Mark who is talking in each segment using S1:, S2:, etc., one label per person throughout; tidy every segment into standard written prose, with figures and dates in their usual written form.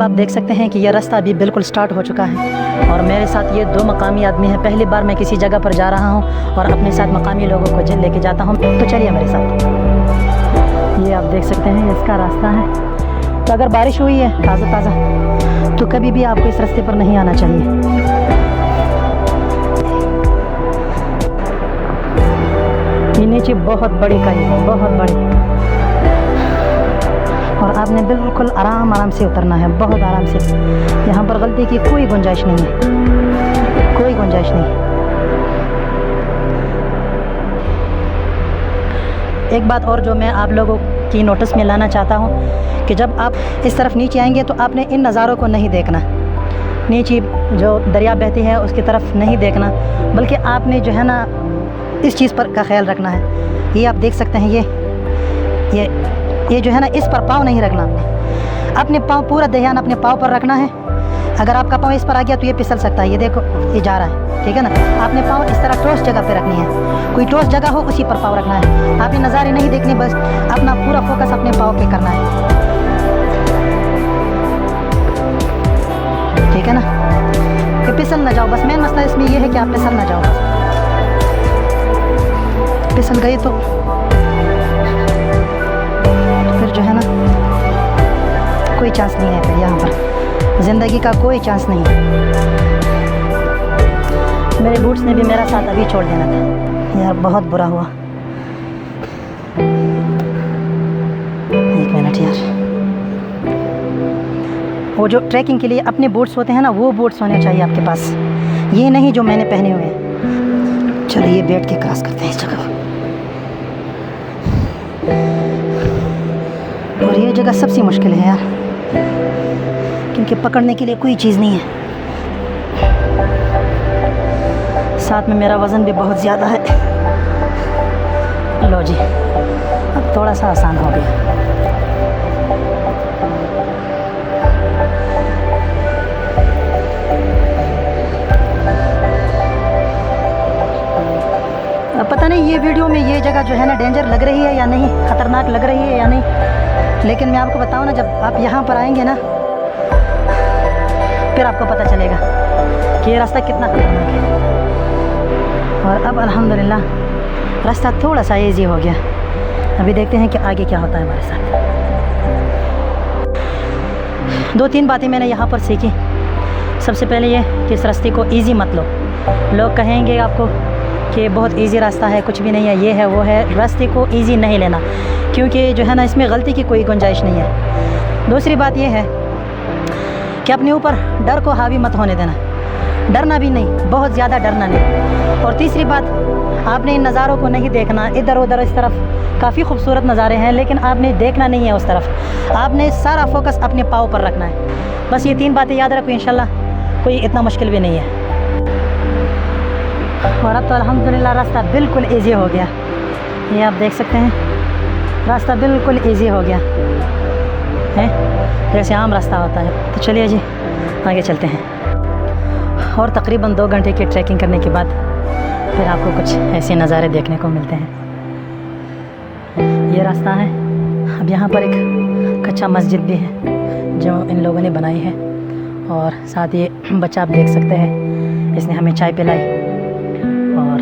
S1: आप देख सकते हैं कि यह रास्ता अभी बिल्कुल स्टार्ट हो चुका है और मेरे साथ ये 2 मकामी आदमी हैं। पहली बार मैं किसी जगह पर जा रहा हूँ और अपने साथ मकामी लोगों को लेके जाता हूँ। तो चलिए मेरे साथ। ये आप देख सकते हैं इसका रास्ता है। तो अगर बारिश हुई है ताज़ा तो कभी भी आपको इस रास्ते पर नहीं आना चाहिए। ये नीचे बहुत बड़ी खाई है, बहुत बड़ी, और आपने बिल्कुल आराम से उतरना है, बहुत आराम से। यहाँ पर गलती की कोई गुंजाइश नहीं है, कोई गुंजाइश नहीं। एक बात और जो मैं आप लोगों की नोटिस में लाना चाहता हूँ कि जब आप इस तरफ नीचे आएंगे तो आपने इन नज़ारों को नहीं देखना, नीचे जो दरिया बहती है उसकी तरफ नहीं देखना, बल्कि आपने जो है ना इस चीज़ पर का ख्याल रखना है। ये आप देख सकते हैं, ये जो है ना इस पर पाँव नहीं रखना, अपने पाँव पूरा ध्यान अपने पाँव पर रखना है। अगर आपका पाँव इस पर आ गया तो ये फिसल सकता है। ये देखो ये जा रहा है, ठीक है ना। आपने पाँव इस तरह ठोस जगह पे रखनी है, कोई ठोस जगह हो उसी पर पाँव रखना है। आपने नज़ारे नहीं देखने, बस अपना पूरा फोकस अपने पाँव पे करना है, ठीक है ना। कि फिसल ना जाओ, बस मेन मसला इसमें ये है कि आप फिसल ना जाओ। फिसल गए तो फिर जो है ना कोई चांस नहीं है, फिर यहाँ पर ज़िंदगी का कोई चांस नहीं है। मेरे बूट्स ने भी मेरा साथ अभी छोड़ देना था यार, बहुत बुरा हुआ। एक मिनट यार, वो जो ट्रैकिंग के लिए अपने बूट्स होते हैं ना, वो बूट्स होने चाहिए आपके पास, ये नहीं जो मैंने पहने हुए हैं। चलिए बैठ के क्रॉस करते हैं इस जगह। और ये जगह सबसे मुश्किल है यार, क्योंकि पकड़ने के लिए कोई चीज़ नहीं है, साथ में मेरा वज़न भी बहुत ज़्यादा है। लो जी, अब थोड़ा सा आसान हो गया। अब पता नहीं ये वीडियो में ये जगह जो है ना डेंजर लग रही है या नहीं, ख़तरनाक लग रही है या नहीं, लेकिन मैं आपको बताऊं ना, जब आप यहाँ पर आएंगे ना फिर आपको पता चलेगा कि ये रास्ता कितना खतरनाक है। और अब अल्हम्दुलिल्लाह रास्ता थोड़ा सा इजी हो गया। अभी देखते हैं कि आगे क्या होता है हमारे साथ। 2-3 बातें मैंने यहाँ पर सीखी। सबसे पहले ये कि इस रास्ते को ईजी मत लो। लोग कहेंगे आपको कि बहुत इजी रास्ता है, कुछ भी नहीं है, ये है वो है। रास्ते को इजी नहीं लेना, क्योंकि जो है ना इसमें गलती की कोई गुंजाइश नहीं है। दूसरी बात ये है कि अपने ऊपर डर को हावी मत होने देना, डरना भी नहीं, बहुत ज़्यादा डरना नहीं। और तीसरी बात, आपने इन नज़ारों को नहीं देखना। इधर उधर इस तरफ काफ़ी खूबसूरत नज़ारे हैं, लेकिन आपने देखना नहीं है उस तरफ, आपने सारा फोकस अपने पाँव पर रखना है। बस ये 3 बातें याद रखो, इंशाल्लाह कोई इतना मुश्किल भी नहीं है। और अब तो अल्हम्दुलिल्लाह रास्ता बिल्कुल इजी हो गया। ये आप देख सकते हैं, रास्ता बिल्कुल इजी हो गया है, जैसे आम रास्ता होता है। तो चलिए जी आगे चलते हैं। और तकरीबन 2 घंटे की ट्रैकिंग करने के बाद फिर आपको कुछ ऐसे नज़ारे देखने को मिलते हैं। ये रास्ता है। अब यहाँ पर एक कच्चा मस्जिद भी है जो इन लोगों ने बनाई है, और साथ ये बच्चा आप देख सकते हैं, इसने हमें चाय पिलाई। और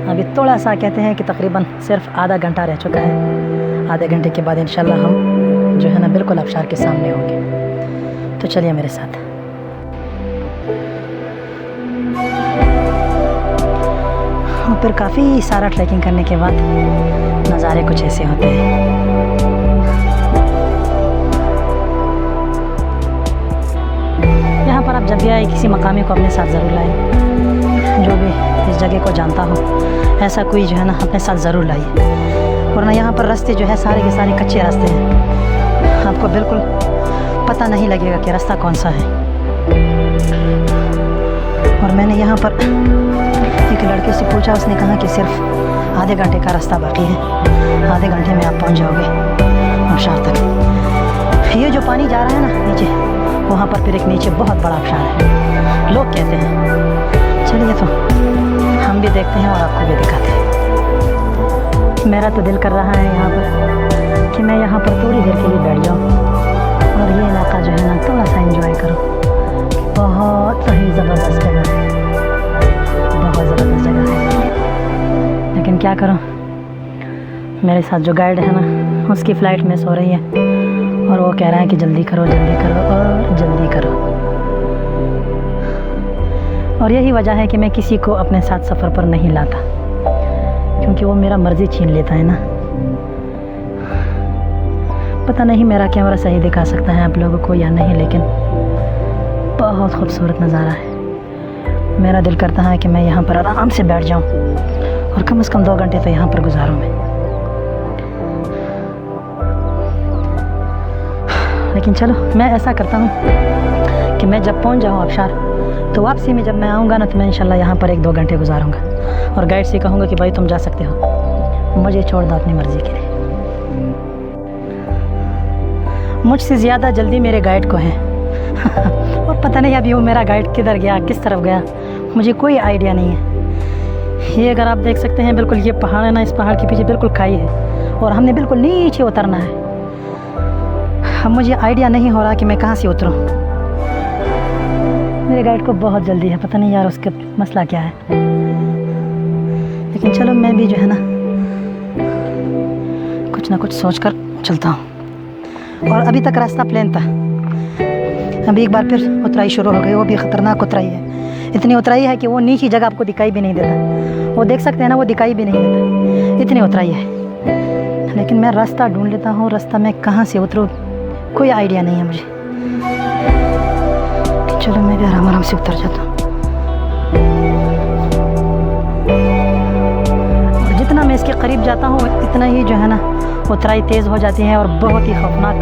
S1: अभी थोड़ा सा कहते हैं कि तकरीबन सिर्फ आधा घंटा रह चुका है। आधे घंटे के बाद इंशाल्लाह हम जो है ना बिल्कुल आबशार के सामने होंगे। तो चलिए मेरे साथ। और फिर काफ़ी सारा ट्रैकिंग करने के बाद नज़ारे कुछ ऐसे होते हैं। यहाँ पर आप जब भी आए किसी मकामी को अपने साथ ज़रूर लाएं, जो भी इस जगह को जानता हो, ऐसा कोई जो है ना अपने साथ ज़रूर लाइए। वरना यहाँ पर रास्ते जो है सारे के सारे कच्चे रास्ते हैं, आपको बिल्कुल पता नहीं लगेगा कि रास्ता कौन सा है। और मैंने यहाँ पर एक लड़के से पूछा, उसने कहा कि सिर्फ आधे घंटे का रास्ता बाकी है, आधे घंटे में आप पहुँच जाओगे आबशार तक। ये जो पानी जा रहा है ना नीचे, वहाँ पर फिर एक नीचे बहुत बड़ा आबशार है, लोग कहते हैं। चलिए तो हम भी देखते हैं और आपको भी दिखाते हैं। मेरा तो दिल कर रहा है यहाँ पर कि मैं यहाँ पर थोड़ी देर के लिए बैठ जाऊँ और ये इलाका जो है थोड़ा सा एंजॉय करो। बहुत ही ज़बरदस्त जगह है, बहुत ज़बरदस्त जगह है। लेकिन क्या करूं, मेरे साथ जो गाइड है ना, उसकी फ़्लाइट मिस हो रही है और वो कह रहा है कि जल्दी करो जल्दी करो और जल्दी करो। और यही वजह है कि मैं किसी को अपने साथ सफ़र पर नहीं लाता, क्योंकि वो मेरा मर्ज़ी छीन लेता है ना। पता नहीं मेरा कैमरा सही दिखा सकता है आप लोगों को या नहीं, लेकिन बहुत खूबसूरत नज़ारा है। मेरा दिल करता है कि मैं यहाँ पर आराम से बैठ जाऊँ और कम से कम 2 घंटे तो यहाँ पर गुजारूँ मैं। लेकिन चलो, मैं ऐसा करता हूँ कि मैं जब पहुँच जाऊँ आबशार, तो वापसी में जब मैं आऊँगा ना, तो मैं इंशाल्लाह यहाँ पर 1-2 घंटे गुजारूँगा और गाइड से कहूँगा कि भाई तुम जा सकते हो, मुझे छोड़ दो अपनी मर्ज़ी के लिए। मुझसे ज़्यादा जल्दी मेरे गाइड को है और पता नहीं अभी वो मेरा गाइड किधर गया, किस तरफ गया, मुझे कोई आइडिया नहीं है। ये अगर आप देख सकते हैं, बिल्कुल ये पहाड़ है ना, इस पहाड़ के पीछे बिल्कुल खाई है और हमने बिल्कुल नीचे उतरना है। अब मुझे आइडिया नहीं हो रहा कि मैं कहाँ से उतरूँ। मेरे गाइड को बहुत जल्दी है, पता नहीं यार उसका मसला क्या है। लेकिन चलो, मैं भी जो है ना कुछ ना कुछ सोच कर चलता हूँ। और अभी तक रास्ता प्लेन था, अभी एक बार फिर उतराई शुरू हो गई। वो भी ख़तरनाक उतराई है, इतनी उतराई है कि वो नीचे जगह आपको दिखाई भी नहीं देता। वो देख सकते हैं ना, वो दिखाई भी नहीं देता, इतनी उतराई है। लेकिन मैं रास्ता ढूंढ लेता हूँ, रास्ता मैं कहाँ से उतरूँ कोई आइडिया नहीं है मुझे। चलो, मैं भी आराम आराम से उतर जाता हूँ। और जितना मैं इसके करीब जाता हूँ, इतना ही जो है ना उतराई तेज़ हो जाती है और बहुत ही खौफनाक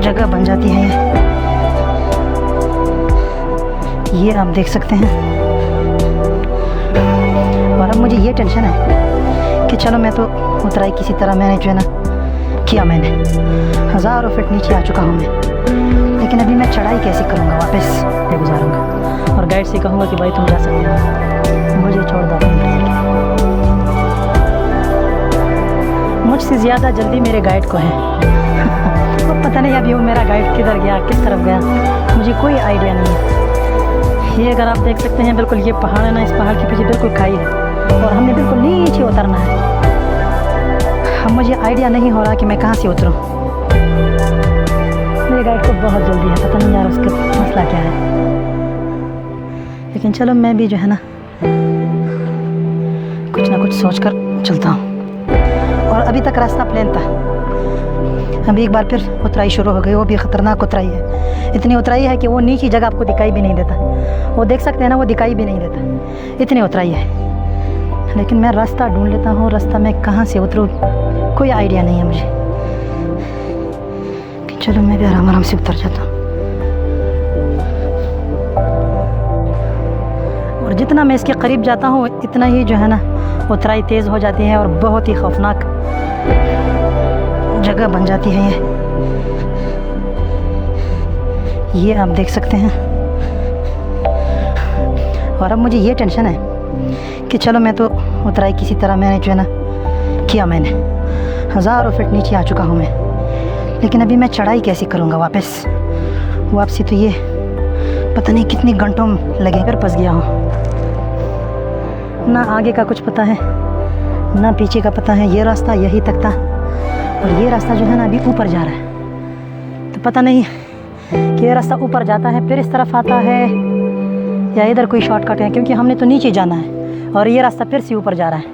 S1: जगह बन जाती है ये आप देख सकते हैं। और अब मुझे ये टेंशन है कि चलो, मैं तो उतराई किसी तरह मैंने जो है ना किया, मैंने हज़ारों फीट नीचे आ चुका हूँ मैं। लेकिन अभी मैं चढ़ाई कैसे करूँगा, वापस मैं गुजारूँगा और गाइड से कहूँगा कि भाई तुम जा सकते हो, मुझे छोड़ दो अपनी मर्ज़ी के। मुझसे ज़्यादा जल्दी मेरे गाइड को है और पता नहीं अभी वो मेरा गाइड किधर गया, किस तरफ गया, मुझे कोई आइडिया नहीं है। ये अगर आप देख सकते हैं, बिल्कुल ये पहाड़ है ना, इस पहाड़ के पीछे बिल्कुल खाई है और हमने बिल्कुल नीचे उतरना है। अब मुझे आइडिया नहीं हो रहा कि मैं कहाँ से उतरूँ। मेरे गाइड को बहुत जल्दी है, पता नहीं यार उसका मसला क्या है। लेकिन चलो, मैं भी जो है ना कुछ ना कुछ सोच कर चलता हूँ। और अभी तक रास्ता प्लेन था, अभी एक बार फिर उतराई शुरू हो गई। वो भी ख़तरनाक उतराई है, इतनी उतराई है कि वो नीचे जगह आपको दिखाई भी नहीं देता। वो देख सकते हैं ना, वो दिखाई भी नहीं देता, इतनी उतराई है। लेकिन मैं रास्ता ढूंढ लेता हूँ, रास्ता मैं कहाँ से उतरूँ कोई आइडिया नहीं है मुझे। चलो, मैं भी आराम आराम से उतर जाता हूँ। और जितना मैं इसके करीब जाता हूँ, इतना ही जो है ना उतराई तेज़ हो जाती है और बहुत ही खौफनाक जगह बन जाती है ये आप देख सकते हैं। और अब मुझे ये टेंशन है कि चलो, मैं तो उतराई किसी तरह मैंने जो है ना किया, मैंने हज़ारों फीट नीचे आ चुका हूँ मैं। लेकिन अभी मैं चढ़ाई कैसे करूँगा वापसी, तो ये पता नहीं कितनी घंटों लगे कर फंस गया हूँ। ना आगे का कुछ पता है, ना पीछे का पता है। ये रास्ता यही तक था और ये रास्ता जो है ना अभी ऊपर जा रहा है। तो पता नहीं कि ये रास्ता ऊपर जाता है फिर इस तरफ आता है या इधर कोई शॉर्टकट है, क्योंकि हमने तो नीचे जाना है और ये रास्ता फिर से ऊपर जा रहा है।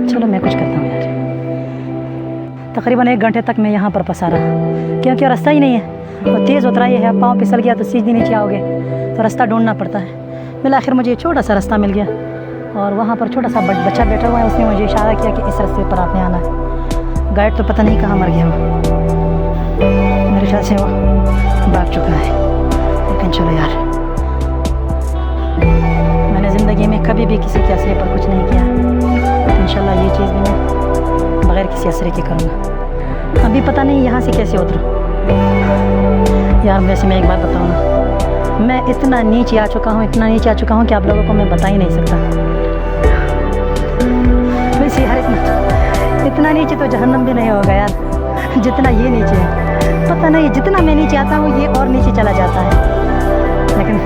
S1: चलो, मैं कुछ करता हूँ यार। तकरीबन 1 घंटे तक मैं यहाँ पर फंसा रहा, क्योंकि रास्ता ही नहीं है और तेज़ उतराई है। पाँव फिसल गया तो सीधे नीचे आओगे, तो रास्ता ढूंढना पड़ता है। फिर आखिर मुझे छोटा सा रास्ता मिल गया और वहाँ पर छोटा सा बच्चा बैठा हुआ है, उसने मुझे इशारा किया कि इस रास्ते पर आपने आना है। गाइड तो पता नहीं कहाँ मर गया वो, मेरे ख्याल से वो भाग चुका है। लेकिन चलो यार, मैंने ज़िंदगी में कभी भी किसी के असरे पर कुछ नहीं किया, तो इंशाल्लाह ये चीज़ भी मैं बग़ैर किसी असरे के करूँगा। अभी पता नहीं यहाँ से कैसे उतरूँ यार। वैसे मैं एक बात बताऊँ ना, मैं इतना नीचे आ चुका हूँ, इतना नीचे आ चुका हूँ कि आप लोगों को मैं बता ही नहीं सकता। वैसे यार, इतना नीचे तो जहन्नम भी नहीं होगा यार। जितना ये नीचे है, पता नहीं जितना मैं नीचे आता हूँ ये और नीचे चला जाता है। लेकिन